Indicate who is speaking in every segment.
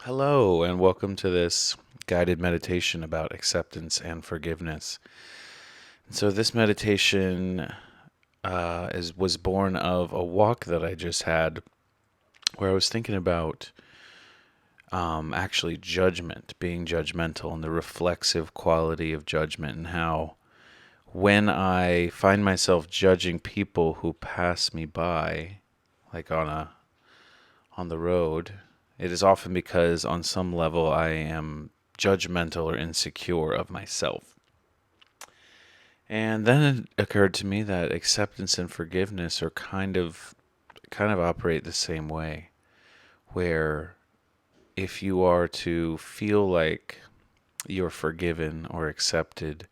Speaker 1: Hello, and welcome to this guided meditation about acceptance and forgiveness. So, this meditation was born of a walk that I just had, where I was thinking about actually judgment, being judgmental, and the reflexive quality of judgment, and how when I find myself judging people who pass me by, like on the road, it is often because on some level I am judgmental or insecure of myself. And then it occurred to me that acceptance and forgiveness are kind of operate the same way, where if you are to feel like you're forgiven or accepted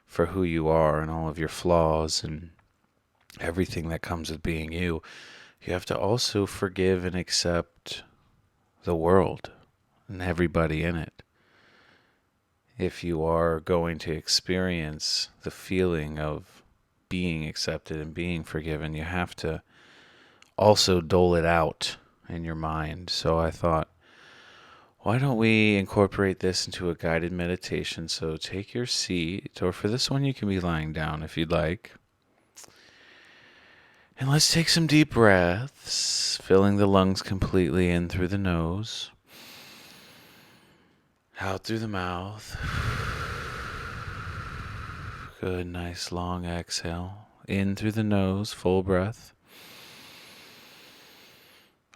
Speaker 1: for who you are and all of your flaws and everything that comes with being you, you have to also forgive and accept the world and everybody in it. If you are going to experience the feeling of being accepted and being forgiven, you have to also dole it out in your mind. So I thought, why don't we incorporate this into a guided meditation? So take your seat, or for this one, you can be lying down if you'd like. And let's take some deep breaths, filling the lungs completely in through the nose, out through the mouth. Good, nice long exhale. In through the nose, full breath.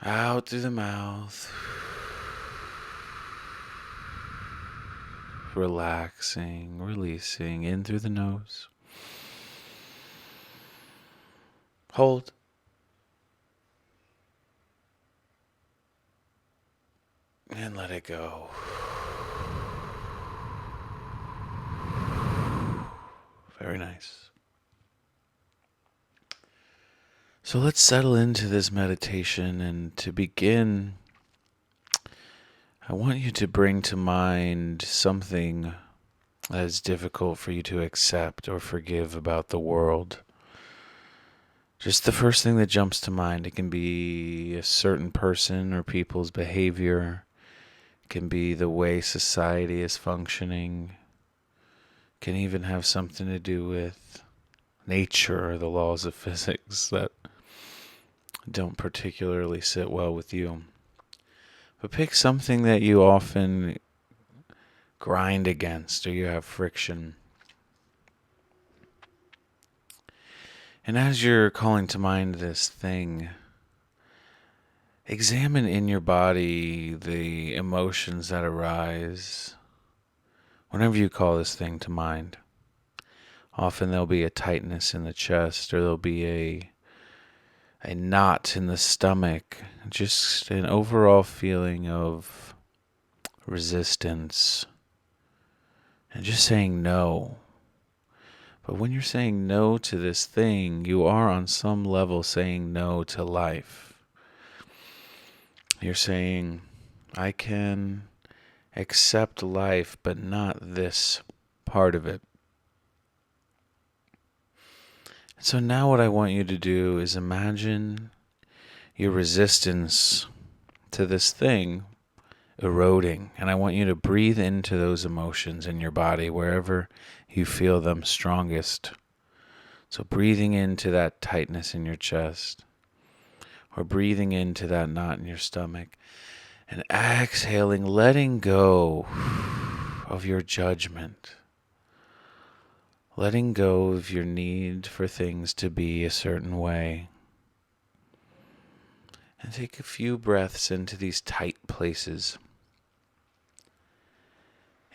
Speaker 1: Out through the mouth. Relaxing, releasing. In through the nose. Hold. And let it go. Very nice. So let's settle into this meditation, and to begin, I want you to bring to mind something that is difficult for you to accept or forgive about the world. Just the first thing that jumps to mind. It can be a certain person or people's behavior. It can be the way society is functioning. It can even have something to do with nature or the laws of physics that don't particularly sit well with you. But pick something that you often grind against or you have friction. And as you're calling to mind this thing, examine in your body the emotions that arise whenever you call this thing to mind. Often there'll be a tightness in the chest, or there'll be a knot in the stomach, just an overall feeling of resistance and just saying no. But when you're saying no to this thing, you are on some level saying no to life. You're saying, I can accept life, but not this part of it. So now what I want you to do is imagine your resistance to this thing eroding. And I want you to breathe into those emotions in your body wherever you feel them strongest. So breathing into that tightness in your chest, or breathing into that knot in your stomach, and exhaling, letting go of your judgment. Letting go of your need for things to be a certain way. And take a few breaths into these tight places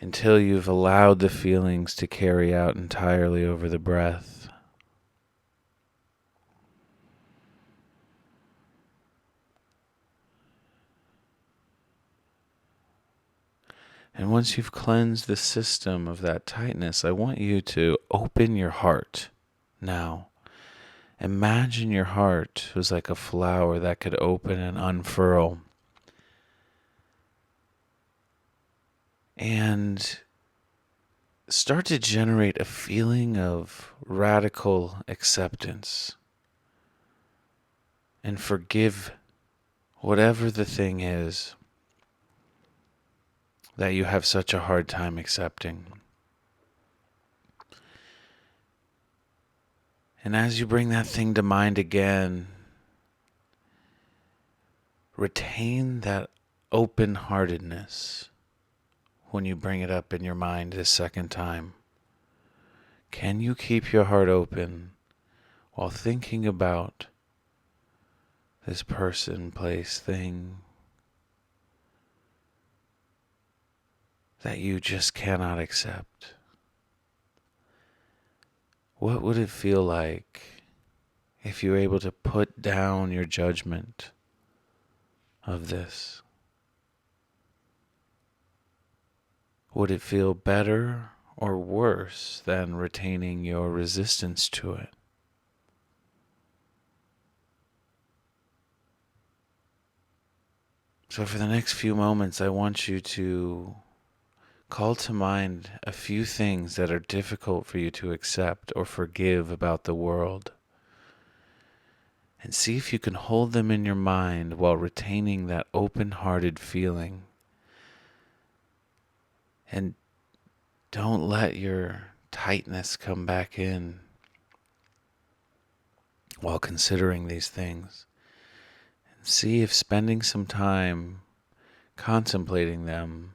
Speaker 1: until you've allowed the feelings to carry out entirely over the breath. And once you've cleansed the system of that tightness, I want you to open your heart now. Imagine your heart was like a flower that could open and unfurl. And start to generate a feeling of radical acceptance. And forgive whatever the thing is. that you have such a hard time accepting. And as you bring that thing to mind again, retain that open heartedness when you bring it up in your mind this second time. Can you keep your heart open while thinking about this person, place, thing that you just cannot accept? What would it feel like if you were able to put down your judgment of this? Would it feel better or worse than retaining your resistance to it? So for the next few moments, I want you to call to mind a few things that are difficult for you to accept or forgive about the world. And see if you can hold them in your mind while retaining that open-hearted feeling. And don't let your tightness come back in while considering these things. And see if spending some time contemplating them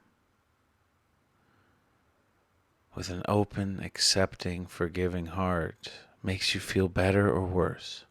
Speaker 1: with an open, accepting, forgiving heart makes you feel better or worse.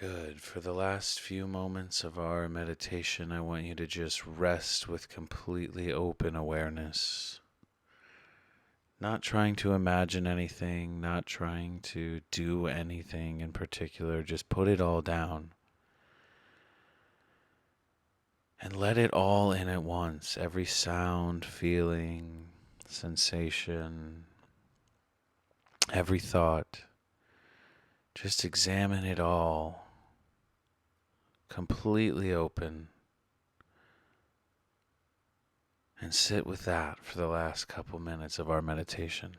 Speaker 1: Good. For the last few moments of our meditation, I want you to just rest with completely open awareness. Not trying to imagine anything, not trying to do anything in particular, just put it all down. And let it all in at once. Every sound, feeling, sensation. every thought. Just examine it all completely open and sit with that for the last couple minutes of our meditation.